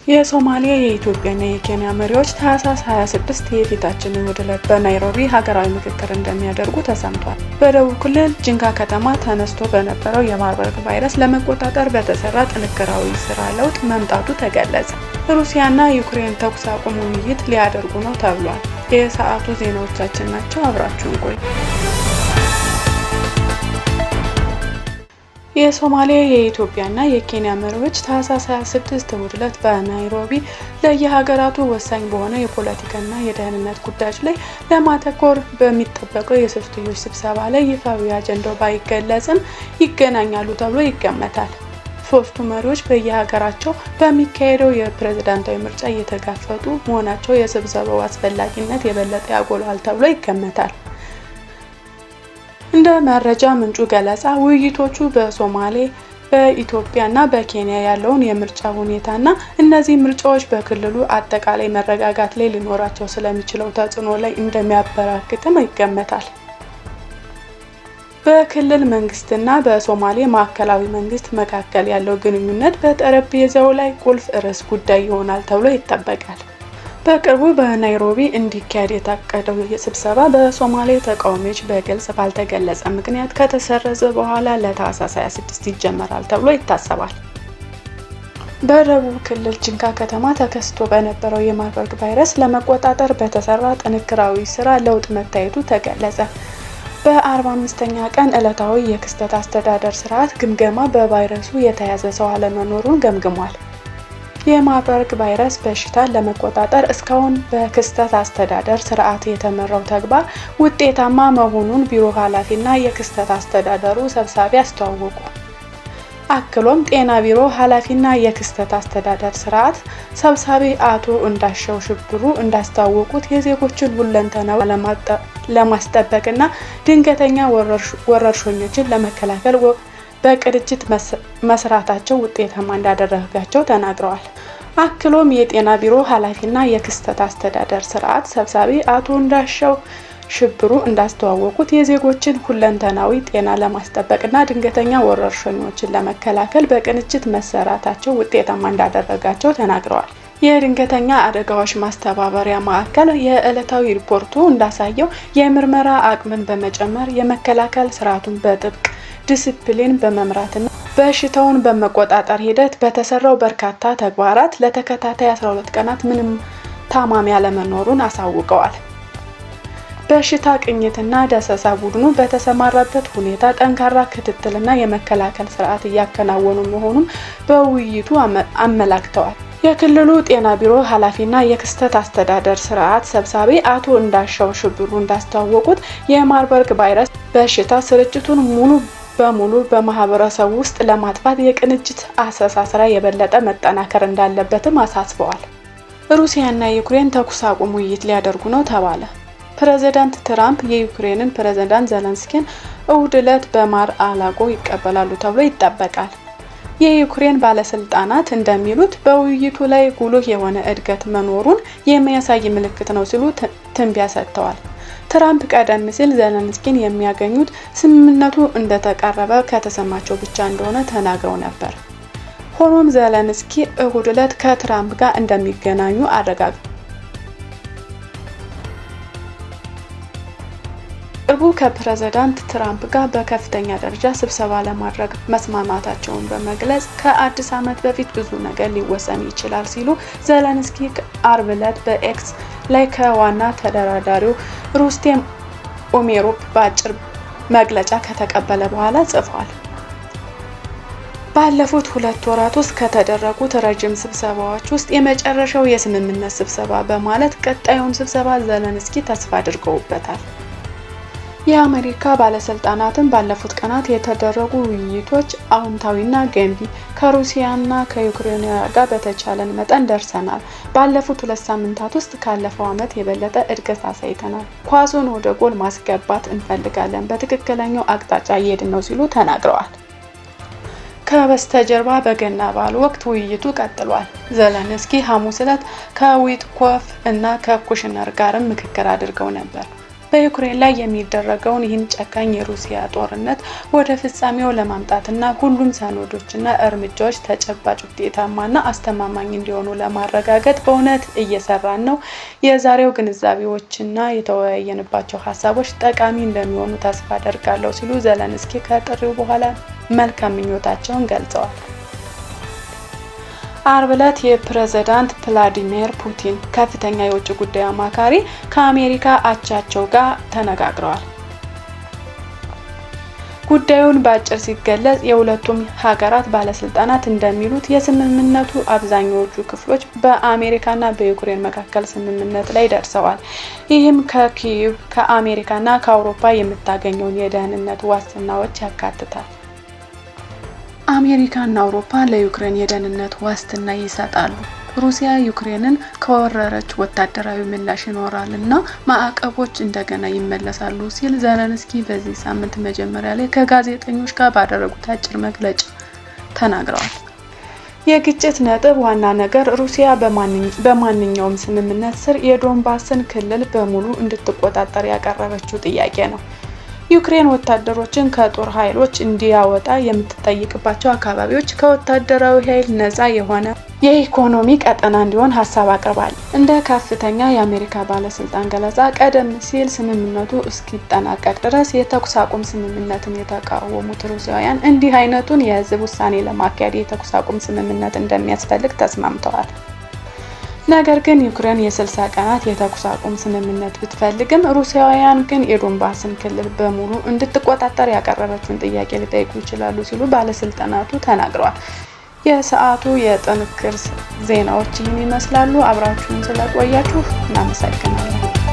የሶማሊያ የኢትዮጵያና የኬንያ መሪዎች ታህሳስ 26 የፊታችን እሁድ ዕለት በናይሮቢ ሀገራዊ ምክክር እንደሚያደርጉ ተሰምቷል። በደቡብ ክልል ጂንካ ከተማ ተነስቶ በነበረው የማርበርግ ቫይረስ ለመቆጣጠር በተሰራ ጥንካሬያዊ ስራ ለውጥ መምጣቱ ተገለጸ። ሩሲያና ዩክሬን ተኩስ አቁም ውይይት ሊያደርጉ ነው ተብሏል። የሰዓቱ ዜናዎቻችን ናቸው። አብራችሁን ቆዩ። የሶማሊያ የኢትዮጵያና የኬንያ መሪዎች ታህሳስ 26 እሁድ ዕለት በናይሮቢ ለየሀገራቱ ወሳኝ በሆነ የፖለቲካና የደህንነት ጉዳዮች ላይ ለማተኮር በሚጠበቀው የሶስትዮሽ ስብሰባ ላይ ይፋዊ አጀንዳው ባይገለጽም ይገናኛሉ ተብሎ ይገመታል። ሶስቱ መሪዎች በየሀገራቸው በሚካሄደው የፕሬዝዳንታዊ ምርጫ እየተጋፈጡ መሆናቸው የስብሰባው አስፈላጊነት የበለጠ ያጎላል ተብሎ ይገመታል። እንደ መረጃ ምንጩ ገለጻ ውይይቶቹ በሶማሌ፣ በኢትዮጵያና በኬንያ ያለውን የምርጫ ሁኔታና እነዚህ ምርጫዎች በክልሉ አጠቃላይ መረጋጋት ላይ ሊኖራቸው ስለሚችለው ተጽዕኖ ላይ እንደሚያበረክትም ይገመታል። በክልል መንግስትና በሶማሌ ማዕከላዊ መንግስት መካከል ያለው ግንኙነት በጠረጴዛው ላይ ቁልፍ ርዕሰ ጉዳይ ይሆናል ተብሎ ይጠበቃል። በቅርቡ በናይሮቢ እንዲካሄድ የታቀደው ስብሰባ በሶማሌ ተቃዋሚዎች በግልጽ ባልተገለጸ ምክንያት ከተሰረዘ በኋላ ለታህሳስ 26 ይጀመራል ተብሎ ይታሰባል። በደቡብ ክልል ጂንካ ከተማ ተከስቶ በነበረው የማርበርግ ቫይረስ ለመቆጣጠር በተሰራ ጥንካሬያዊ ስራ ለውጥ መታየቱ ተገለጸ። በ45ኛ ቀን ዕለታዊ የክስተት አስተዳደር ስርዓት ግምገማ በቫይረሱ የተያዘ ሰው አለመኖሩን ገምግሟል። የማርበርግ ቫይረስ በሽታን ለመቆጣጠር እስካሁን በክስተት አስተዳደር ስርዓት የተመራው ተግባር ውጤታማ መሆኑን ቢሮ ኃላፊና የክስተት አስተዳደሩ ሰብሳቢ አስተዋወቁ። አክሎም ጤና ቢሮ ኃላፊና የክስተት አስተዳደር ስርዓት ሰብሳቢ አቶ እንዳሻው ሽብሩ እንዳስታወቁት የዜጎችን ሁለንተናዊ ለማስጠበቅና ድንገተኛ ወረርሽኞችን ለመከላከል በቅንጅት መስራታቸው ውጤታማ እንዳደረጋቸው ተናግረዋል። አክሎም የጤና ቢሮ ኃላፊና የክስተት አስተዳደር ስርዓት ሰብሳቢ አቶ እንዳሻው ሽብሩ እንዳስተዋወቁት የዜጎችን ሁለንተናዊ ጤና ለማስጠበቅና ድንገተኛ ወረርሽኞችን ለመከላከል በቅንጅት መሰራታቸው ውጤታማ እንዳደረጋቸው ተናግረዋል። የድንገተኛ አደጋዎች ማስተባበሪያ ማዕከል የዕለታዊ ሪፖርቱ እንዳሳየው የምርመራ አቅምን በመጨመር የመከላከል ስርዓቱን በጥብቅ ዲሲፕሊን በመምራትና በሽታውን በመቆጣጠር ሂደት በተሰራው በርካታ ተግባራት ለተከታታይ 12 ቀናት ምንም ታማሚ ያለመኖሩን አሳውቀዋል። በሽታ ቅኝትና ዳሰሳ ቡድኑ በተሰማራበት ሁኔታ ጠንካራ ክትትልና የመከላከል ስርዓት እያከናወኑ መሆኑን በውይይቱ አመላክተዋል። የክልሉ ጤና ቢሮ ኃላፊና የክስተት አስተዳደር ስርዓት ሰብሳቢ አቶ እንዳሻው ሽብሩ እንዳስተዋወቁት የማርበርግ ቫይረስ በሽታ ስርጭቱን ሙሉ በሙሉ በማህበረሰቡ ውስጥ ለማጥፋት የቅንጅት አሰሳ ስራ የበለጠ መጠናከር እንዳለበትም አሳስበዋል። ሩሲያና ዩክሬን ተኩስ አቁም ውይይት ሊያደርጉ ነው ተባለ። ፕሬዝዳንት ትራምፕ የዩክሬንን ፕሬዝዳንት ዘለንስኪን እሁድ ዕለት በማር-አላጎ ይቀበላሉ ተብሎ ይጠበቃል። የዩክሬን ባለስልጣናት እንደሚሉት በውይይቱ ላይ ጉልህ የሆነ እድገት መኖሩን የሚያሳይ ምልክት ነው ሲሉ ትንበያ ሰጥተዋል። ትራምፕ ቀደም ሲል ዘለንስኪን የሚያገኙት ስምምነቱ እንደተቃረበ ከተሰማቸው ብቻ እንደሆነ ተናግረው ነበር። ሆኖም ዘለንስኪ እሁድ ዕለት ከትራምፕ ጋር እንደሚገናኙ አረጋግጠዋል። ቅርቡ ከፕሬዝዳንት ትራምፕ ጋር በከፍተኛ ደረጃ ስብሰባ ለማድረግ መስማማታቸውን በመግለጽ ከአዲስ ዓመት በፊት ብዙ ነገር ሊወሰን ይችላል ሲሉ ዘለንስኪ አርብ ዕለት በኤክስ ላይ ከዋና ተደራዳሪው ሩስቴም ኡሜሮቭ በአጭር መግለጫ ከተቀበለ በኋላ ጽፏል። ባለፉት 2 ወራት ውስጥ ከተደረጉት ረጅም ስብሰባዎች ውስጥ የመጨረሻው የስምምነት ስብሰባ በማለት ቀጣዩን ስብሰባ ዘለንስኪ ተስፋ አድርገውበታል። የአሜሪካ ባለስልጣናትን ባለፉት ቀናት የተደረጉ ውይይቶች አዎንታዊና ገንቢ ከሩሲያና ከዩክሬን ጋር በተቻለን መጠን ደርሰናል። ባለፉት 2 ሳምንታት ውስጥ ካለፈው ዓመት የበለጠ እድገት አሳይተናል። ኳሱን ወደ ጎል ማስገባት እንፈልጋለን። በትክክለኛው አቅጣጫ እየሄድን ነው ሲሉ ተናግረዋል። ከበስተጀርባ በገና በዓል ወቅት ውይይቱ ቀጥሏል። ዘለንስኪ ሐሙስ ዕለት ከዊትኮፍ እና ከኩሽነር ጋርም ምክክር አድርገው ነበር። በዩክሬን ላይ የሚደረገውን ይህን ጨካኝ የሩሲያ ጦርነት ወደ ፍጻሜው ለማምጣትና ሁሉም ሰነዶችና እርምጃዎች ተጨባጭ ውጤታማና አስተማማኝ እንዲሆኑ ለማረጋገጥ በእውነት እየሰራን ነው። የዛሬው ግንዛቤዎችና የተወያየንባቸው ሀሳቦች ጠቃሚ እንደሚሆኑ ተስፋ አደርጋለሁ ሲሉ ዘለንስኪ ከጥሪው በኋላ መልካም ምኞታቸውን ገልጸዋል። አርብ ዕለት የፕሬዝዳንት ቭላዲሚር ፑቲን ከፍተኛ የውጭ ጉዳይ አማካሪ ከአሜሪካ አቻቸው ጋር ተነጋግረዋል። ጉዳዩን በአጭር ሲገለጽ የሁለቱም ሀገራት ባለስልጣናት እንደሚሉት የስምምነቱ አብዛኛዎቹ ክፍሎች በአሜሪካና በዩክሬን መካከል ስምምነት ላይ ደርሰዋል። ይህም ከኪየቭ ከአሜሪካና ከአውሮፓ የምታገኘውን የደህንነት ዋስትናዎች ያካትታል። አሜሪካና አውሮፓ ለዩክሬን የደህንነት ዋስትና ይሰጣሉ። ሩሲያ ዩክሬንን ከወረረች ወታደራዊ ምላሽ ይኖራልና ማዕቀቦች እንደገና ይመለሳሉ ሲል ዘለንስኪ በዚህ ሳምንት መጀመሪያ ላይ ከጋዜጠኞች ጋር ባደረጉት አጭር መግለጫ ተናግረዋል። የግጭት ነጥብ ዋና ነገር ሩሲያ በማንኛውም ስምምነት ስር የዶንባስን ክልል በሙሉ እንድትቆጣጠር ያቀረበችው ጥያቄ ነው። ዩክሬን ወታደሮችን ከጦር ኃይሎች እንዲያወጣ የምትጠይቅባቸው አካባቢዎች ከወታደራዊ ኃይል ነፃ የሆነ የኢኮኖሚ ቀጠና እንዲሆን ሀሳብ አቅርባል። እንደ ከፍተኛ የአሜሪካ ባለስልጣን ገለጻ ቀደም ሲል ስምምነቱ እስኪጠናቀቅ ድረስ የተኩስ አቁም ስምምነትን የተቃወሙት ሩሲያውያን እንዲህ አይነቱን የህዝብ ውሳኔ ለማካሄድ የተኩስ አቁም ስምምነት እንደሚያስፈልግ ተስማምተዋል። ነገር ግን ዩክሬን የ60 ቀናት የተኩስ አቁም ስምምነት ብትፈልግም ሩሲያውያን ግን የዶንባስን ክልል በሙሉ እንድትቆጣጠር ያቀረበችውን ጥያቄ ሊጠይቁ ይችላሉ ሲሉ ባለስልጣናቱ ተናግረዋል። የሰዓቱ የጥንክር ዜናዎች ይህን ይመስላሉ። አብራችሁን ስለቆያችሁ እናመሰግናለን።